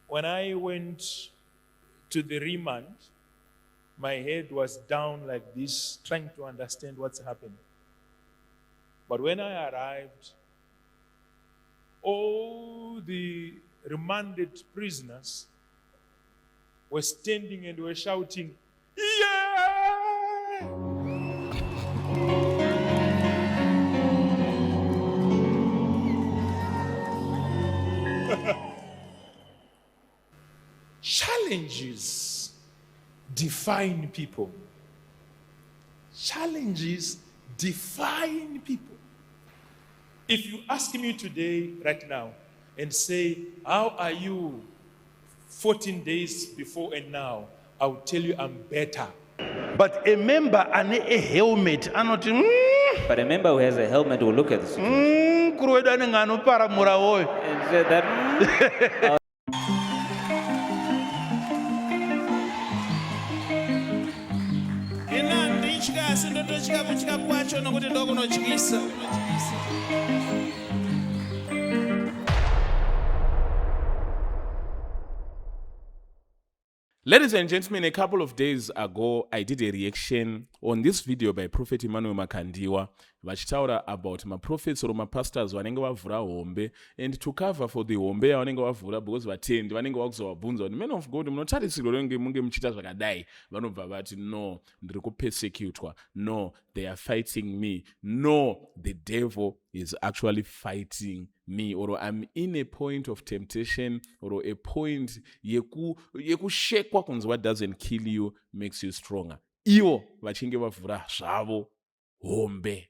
When I went to the remand, my head was down like this, trying to understand what's happening. But when I arrived, all the remanded prisoners were standing and were shouting, "Yeah!" Challenges define people. Challenges define people. If you ask me today, right now, and say, how are you 14 days before and now? I'll tell you I'm better. But a member and a helmet are not. But a member who has a helmet will look at the situation and say that Ladies and gentlemen, a couple of days ago, I did a reaction on this video by Prophet Emmanuel Makandiwa, vachitaura about prophets or pastors vanenge vavhura hombe, and to cover for the hombe yavanenge vavhura because vatendi vanenge vakuzovabvunza kuti men of God munotarisirwa renge munge muchita zvakadai, vanobva vati no, ndiri kupersecutwa, no, they are fighting me, no, the devil is actually fighting me, or I'm in a point of temptation, or a point yekushekwa kunzi what doesn't kill you makes you stronger. Ivo vachinge vavhura zvavo hombe.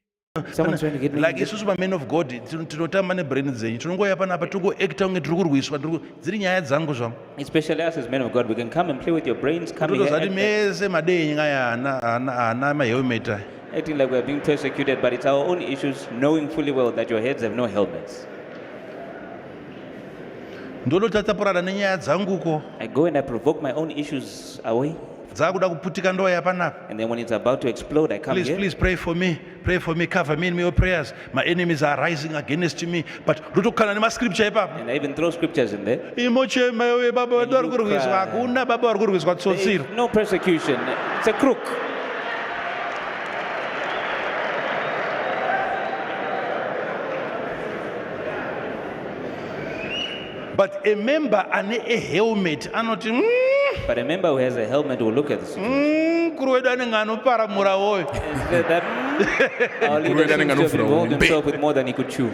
someone's trying to get me. Like isusu men of God tinotamba nebrain dzenyu tinongoya panapa togoacta kunge tiri kurwiswa dziri nyaya dzangu zvangu, Especially us as men of God, we can come and play with your brains, come here totozati and mese madei nyaya ana mahelmet aya. acting like we're being persecuted, but it's our own issues, knowing fully well that your heads have no helmets. Ndonotatapurana nenyaya dzanguko I go and I provoke my own issues away, dzakuda kuputika ndoya panapa. and then when it's about to explode, I come Please, here. please pray for me, cover me in your prayers. My enemies are rising against me. But ndotokana nemascripture ipapa. And I even throw scriptures in there. Imochema iwe baba And vari you kurwiswa, cry. hakuna baba vari kurwiswa There tsotsiro. is no persecution. It's a crook. But a member and a helmet are not. But a member who has a helmet will look at the situation Kuri wedu anenge anoparamura woyo. and say that our leader seems to have involved himself with more than he could chew.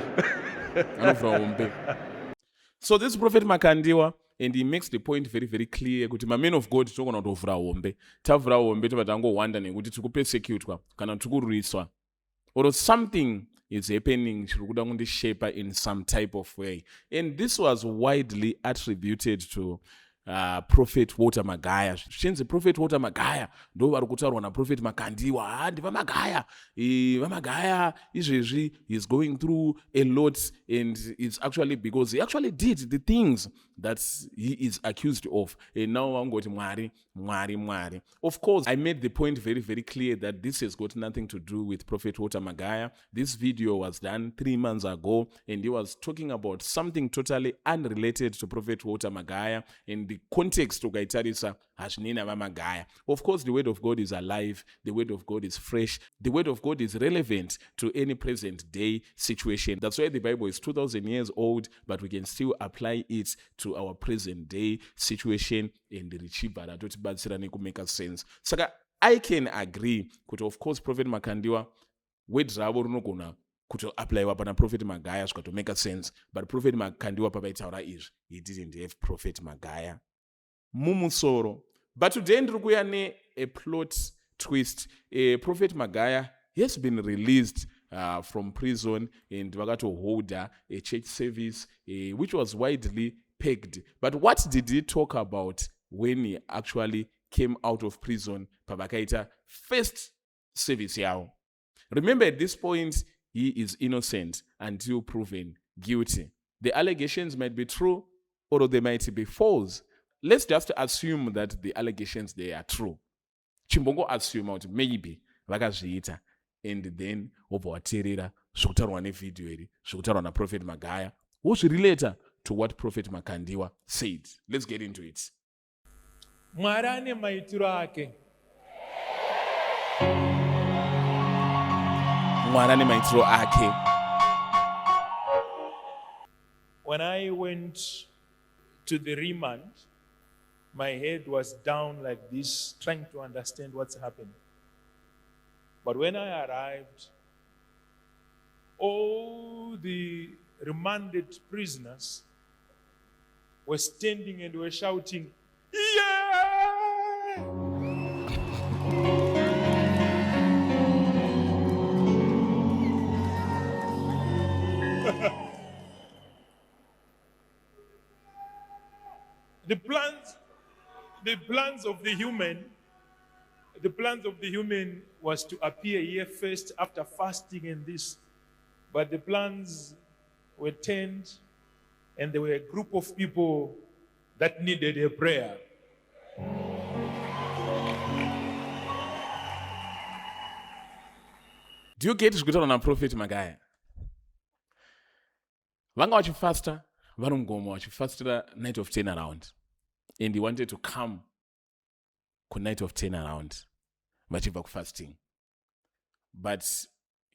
So this Prophet Makandiwa, and he makes the point very, very clear kuti men of God tokona kutovhura hombe. Tavhura hombe tobva tangowanda nekuti tiri kupersecutwa kana tiri kurwiswa. Or something is happening chiri kuda kundishape in some type of way. And this was widely attributed to Prophet Walter Magaya. Zvinzi Prophet Walter Magaya ndo vari kutaurwa naProphet Makandiwa. Ndiva Magaya. Magaya izvezvi is going through a lot, and it's actually because he actually did the things that he is accused of. And now wangoti Mwari. Of course, I made the point very, very clear that this has got nothing to do with Prophet Walter Magaya. This video was done 3 months ago, and he was talking about something totally unrelated to Prophet Walter Magaya. In the context of Gaitarisa, Hashnina Magaya. Of course, the word of God is alive. The word of God is fresh. The word of God is relevant to any present day situation. That's why the Bible is 2,000 years old, but we can still apply it to our present day situation in the Richibara to Batsirani to make sense. So I can agree that, of course, Prophet Makandiwa, word Rabo Runoguna, could apply upon Prophet Magaya to make sense, but Prophet Makandiwa Papaitaura is he didn't have Prophet Magaya. Mumusoro. But today, ndrukuyane a plot twist. Prophet Magaya has been released from prison, and Vagato Holder, a church service, which was widely pegged. But what did he talk about when he actually came out of prison? Pabakaita first service yao. Remember, at this point, he is innocent until proven guilty. The allegations might be true, or they might be false. Let's just assume that the allegations, they are true. Chimbongo assume out maybe vakazviita, and then obvawateerera zvokutarwa nevidhio iri zvokutarwa naProphet Magaya wozvirelata to what Prophet Makandiwa said. Let's get into it. Mwari ane maitiro ake. Mwari ane maitiro ake. When I went to the remand, my head was down like this, trying to understand what's happening. But when I arrived, all the remanded prisoners were standing and were shouting, "Yeah!" The plans of the human was to appear here first after fasting and this. But the plans were turned, and there were a group of people that needed a prayer. Do you get zvikuitaurwa naProfeti Magaya? Vanga vachifasta vari mugoma vachifastira night of turnaround, and he wanted to come ku night of turnaround vachibva kufasting. But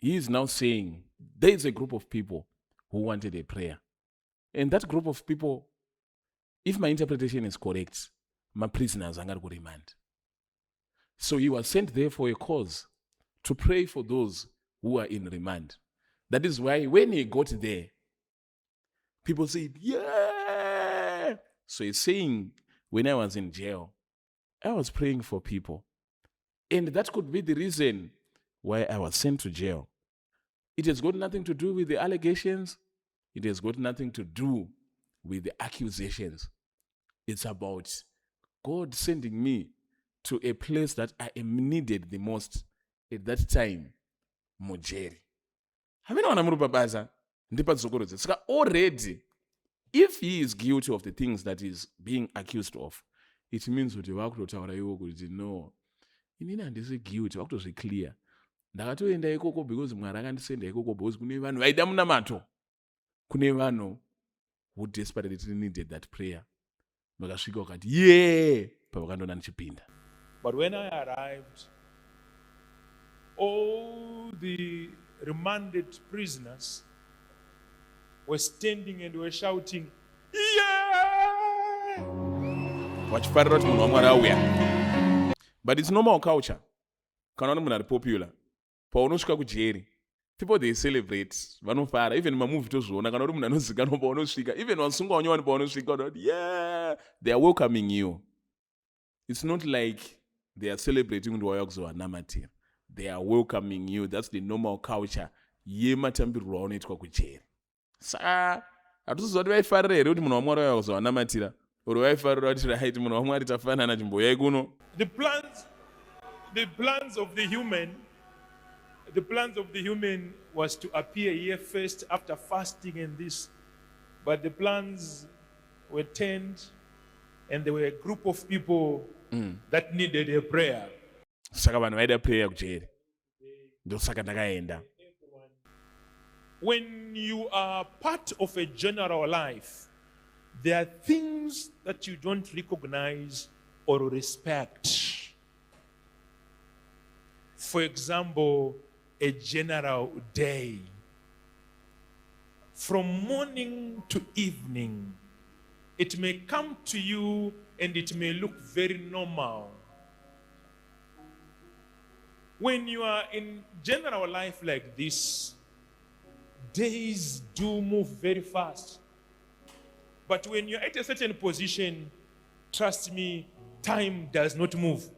he is now saying there is a group of people who wanted a prayer, and that group of people, if my interpretation is correct, my prisoners are going to remand. So he was sent there for a cause, to pray for those who are in remand. That is why when he got there, people said, "Yeah!" So he's saying, when I was in jail, I was praying for people. And that could be the reason why I was sent to jail. It has got nothing to do with the allegations. It has got nothing to do with the accusations. It's about God sending me to a place that I am needed the most at that time, mujeri. Hamina muri babasa ndipadzokoroze. Saka already, if he is guilty of the things that is being accused of, it means kuti vakutotaura iwo kuti no, inini handisi guilty, vakutozviclear. Ndakatoenda ikoko because Mwari akandisenda ikoko because kune vanhu vaida munamato. Kune vanhu who desperately needed that prayer. Vakasvika vakati, "Yeah!" pavakandona ndichipinda. But when I arrived, all the remanded prisoners were standing and were shouting, "Yeah!" Vachifarira kuti munhu waMwari auya. But it's normal culture. Kana kuti munhu ari popular, paunosvika kujeri, people they celebrate, vanofara. Even mamovie tozviona, kana kuti munhu anozikanwa paunosvika, even vasungwa vanyowani paunosvika, vanoti, "Yeah!" They are welcoming you. It's not like they are celebrating kuti wauya kuzovanamatira. They are welcoming you. That's the normal culture yematambirwo aunoitwa kujeri. Saka hatiziziva kuti vaifarira here kuti munhu waMwari auya kuzovanamatira, uri vaifarira kuti right, munhu waMwari tafanana, chimboyai kuno. The plans of the human was to appear here first after fasting and this. But the plans were turned, and there were a group of people that needed a prayer. Saka vanhu vaida prayer kujeri. Ndosaka ndakaenda. When you are part of a general life, there are things that you don't recognize or respect. For example, a general day. From morning to evening, it may come to you and it may look very normal. When you are in general life like this, days do move very fast. But when you're at a certain position, trust me, time does not move.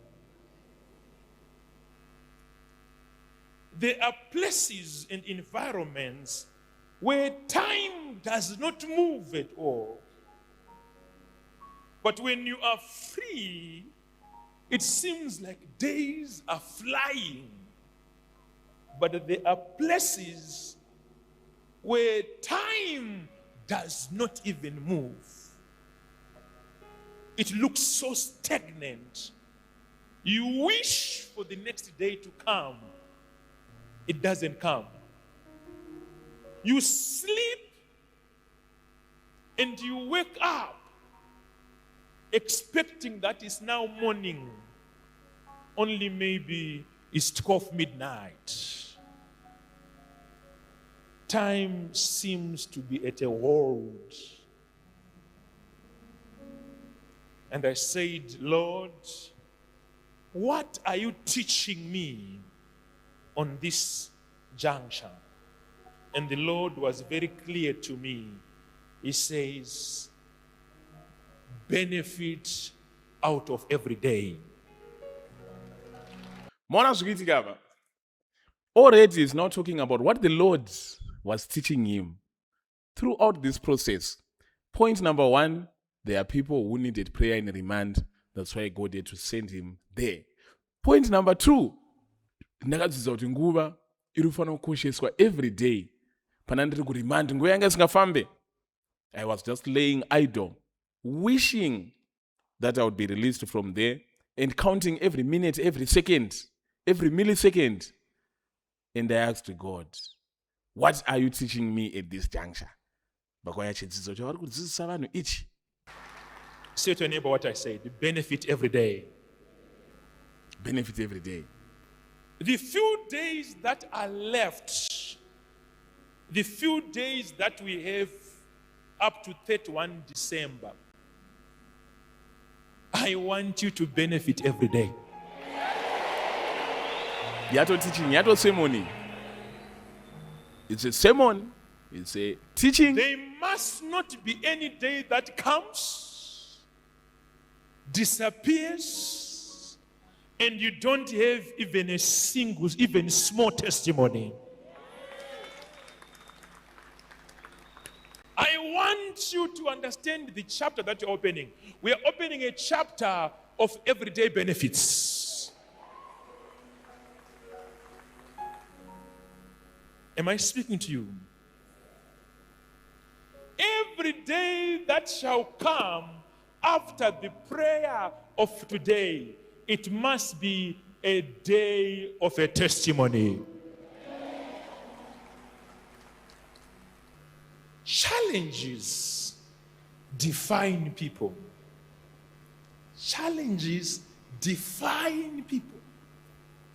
There are places and environments where time does not move at all. But when you are free, it seems like days are flying. But there are places where time does not even move. It looks so stagnant. You wish for the next day to come. It doesn't come. You sleep and you wake up expecting that it's now morning, only maybe it's 12 midnight. Time seems to be at a hold. And I said, Lord, what are you teaching me on this juncture? And the Lord was very clear to me. He says, benefit out of every day. Mona Switikava already is now talking about what the Lord was teaching him throughout this process. Point number one, there are people who needed prayer in remand. That's why God had to send him there. Point number two, ndakadzidza kuti nguva inofanira kukosheswa every day. Pana ndiri kuremand nguva yanga isingafambe. I was just laying idle, wishing that I would be released from there and counting every minute, every second, every millisecond. And I asked God, what are you teaching me at this juncture? Say to your neighbor what I said. Benefit every day. Benefit every day. The few days that are left, the few days that we have up to 31 December, I want you to benefit every day. Yato teaching, yato sermon. It's a sermon. It's a teaching. There must not be any day that comes, disappears, and you don't have even a single, even small testimony. I want you to understand the chapter that you're opening. We are opening a chapter of everyday benefits. Am I speaking to you? Every day that shall come after the prayer of today, it must be a day of a testimony. Challenges define people. Challenges define people.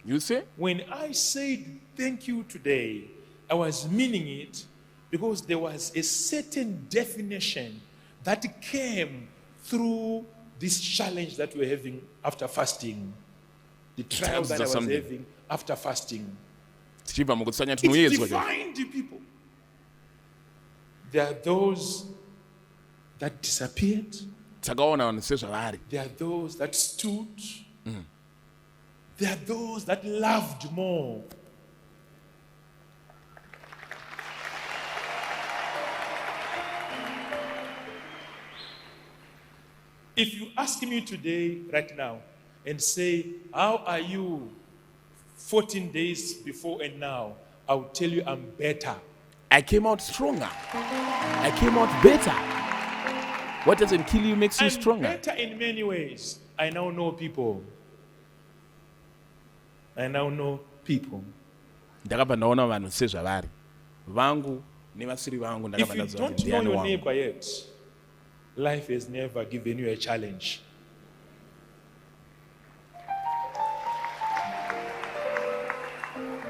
You see? When I said thank you today, I was meaning it because there was a certain definition that came through this challenge that we're having after fasting. The trial that I was having after fasting. It defined the people. There are those that disappeared. There are those that stood. There are those that loved more. If you ask me today, right now, and say, how are you 14 days before and now? I will tell you I'm better. I came out stronger. I came out better. What doesn't kill you makes you stronger. Better in many ways. I now know people. I now know people. If you don't know your neighbor yet, life has never given you a challenge.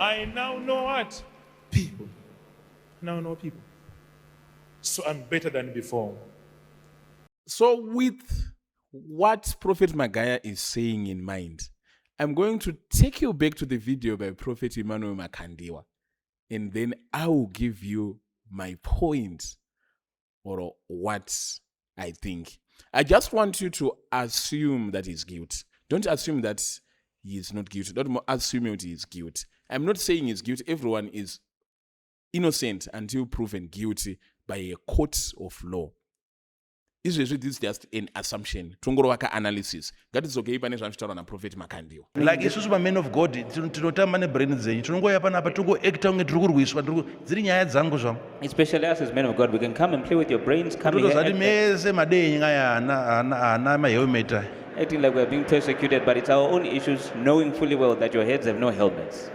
I now know what? People. Now know people. So I'm better than before. So with what Prophet Magaya is saying in mind, I'm going to take you back to the video by Prophet Emmanuel Makandiwa, and then I will give you my point or what I think. I just want you to assume that he's guilty. Don't assume that he is not guilty. Don't assume that he is guilty. I'm not saying he's guilty. Everyone is innocent until proven guilty by a court of law. This is just an assumption. Tungorowaka analysis. That is okay. Prophet Makandiwa. Like isusu men of God, tinotamba ne brain zenyu. Tinongoya panapa tungo acta unge tiri kurwiswa dziri nyaya dzangu zvamu. Especially us as men of God, we can come and play with your brains. Come here. Totozati mese madenyi ngaya ana maheumeter. Acting like we're being persecuted, but it's our own issues, knowing fully well that your heads have no helmets.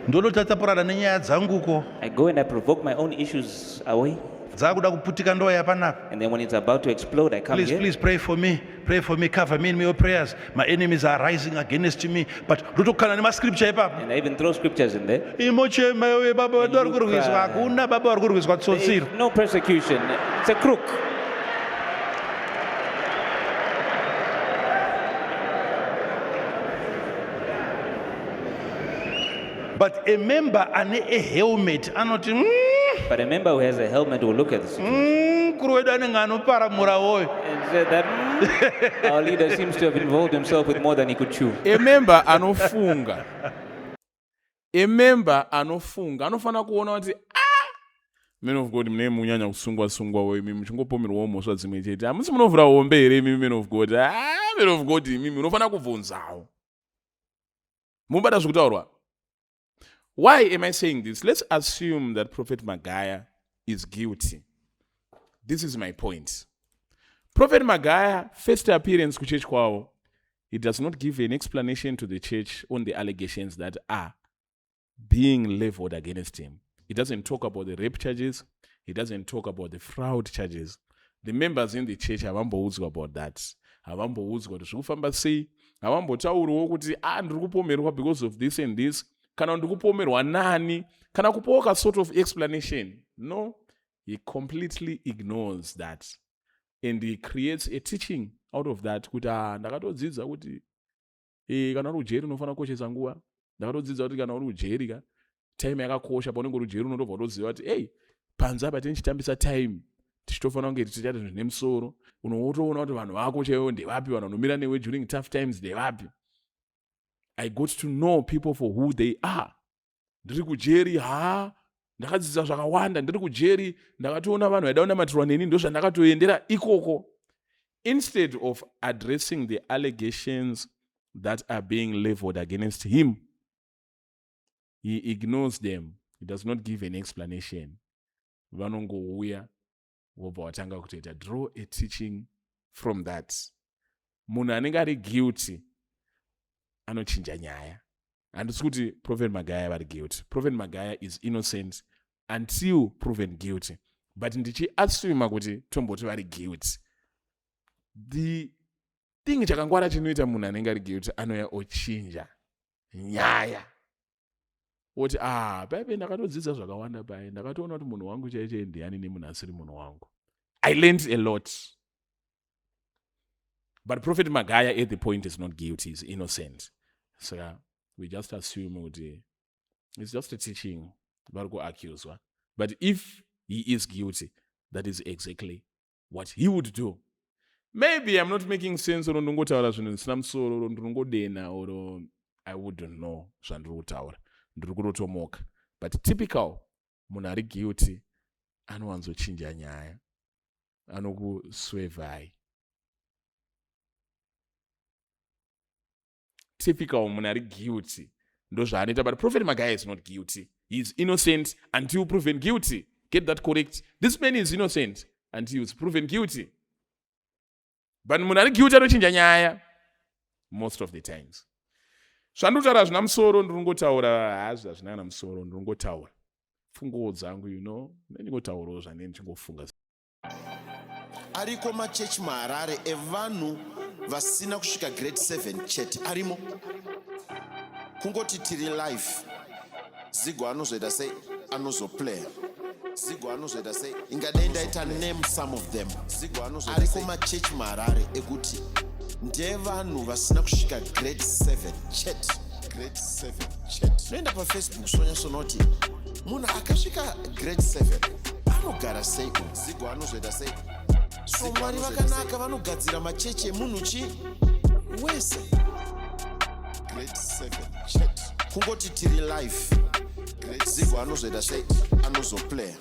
Ndolotapurana nenyaya dzanguko. I go and I provoke my own issues away dzakuda kuputika ndoya panapa. And then when it's about to explode, I come Please, here. please pray for me, cover me in your prayers. My enemies are rising against me. But rutokana nema scripture ipapa. And I even throw scriptures in there. Imochema yowe baba And you wadorkurwiswa cry. hakuna baba warkurwiswa There tsotsiro. is no persecution. It's a crook. But a member ane a helmet anoti But a member who has a helmet will look at the situation kuri wedu anenge anoparamura woyo. and say that our leader seems to have involved himself with more than he could chew. Emember anofunga. Emember anofunga. Anofana kuona kuti men of God mne munyanya kusungwa wewe mimi muchingopomerwa mhosva dzimwe chete. Amusi munovhura hombe here mimi men of God. Men of God mimi munofana kubvunzawo. Mubada zvekutaurwa. Why am I saying this? Let's assume that Prophet Magaya is guilty. This is my point. Prophet Magaya, first appearance to church kwao, he does not give an explanation to the church on the allegations that are being leveled against him. He doesn't talk about the rape charges. He doesn't talk about the fraud charges. The members in the church havamboudzwa about that. Havamboudzwa kuti zvikufamba sei. Havambotauriwo kuti ndiri kupomerwa because of this and this. Kana ndiri kupomerwa nani. Kana kupoka sort of explanation. No. He completely ignores that. And he creates a teaching out of that. Kuti ndakatodzidza kuti kana uri ujeri unofana kukoshesa nguva. Ndakatodzidza kuti kana uri ujeri ka time yakakosha paunenge uri ujeri unotobva utoziva kuti panze apa tichitambisa time tichitofanira kunge tichita zvinhu zvine musoro. Unotoona kuti vanhu vako chaivo ndevapi, vanhu vanomira newe during tough times ndevapi. I got to know people for who they are. Ndiri kujeri ndakadzidzisa zvakawanda, ndiri kujeri ndakatoona vanhu vaida kunamatirwa neni ndozvandakatoendera ikoko. Instead of addressing the allegations that are being leveled against him, he ignores them. He does not give an explanation. Vanongouya vobva vatanga kutoita draw a teaching from that. Munhu anenge ari guilty anochinja nyaya. Handisi kuti Prophet Magaya vari guilty. Prophet Magaya is innocent until proven guilty. But ndichiassume kuti tomboti vari guilty. The thing chakangwara chinoita munhu anenge ari guilty anoya ochinja nyaya. Oti paipe ndakatodzidza zvakawanda pai, ndakatoona kuti munhu wangu chaiche ndiani nemunhu asiri munhu wangu. I learned a lot. But Prophet Magaya at the point is not guilty, he's innocent. So we just assume kuti it's just a teaching vari kuaccuswa. But if he is guilty, that is exactly what he would do. Maybe I'm not making sense or ndingotaura zvinhu zvisina musoro or ndingodena or I wouldn't know zvandiri kutaura. Ndiri kutotomoka. But typical munhu ari guilty anowanzochinja nyaya. Anokuswevhai. Typical munhu ari guilty ndozvaanoita. But Prophet Magaya is not guilty. He is innocent until proven guilty. Get that correct. This man is innocent until he is proven guilty. But munhu ari guilty anochinja nyaya most of the times. Zvandotaura zvina musoro ndiringotaura hazvo hazvina na musoro ndiringotaura fungo dzangu ndingotaurawo zvane ndichingofunga. Ariko machechi maHarare evanhu vasina kusvika grade 7 chete arimo. Kungoti tiri life. Zigo anozoita sei anozoplay. Zigo anozoita sei ingadai ndaita name some of them. Zigo anozoita ariko machechi maHarare ekuti ndevanhu vasina kusvika grade 7 chete. Grade 7 chete. Noenda paFacebook sonyatsonoti munhu akasvika grade 7 anogara sei? Zigo anozoita sei? So Mwari vakanaka vanogadzira machechi emunhu chi wese. Grade 7 chete. Kungoti tiri life. Zigo anozoita sei anozoplay.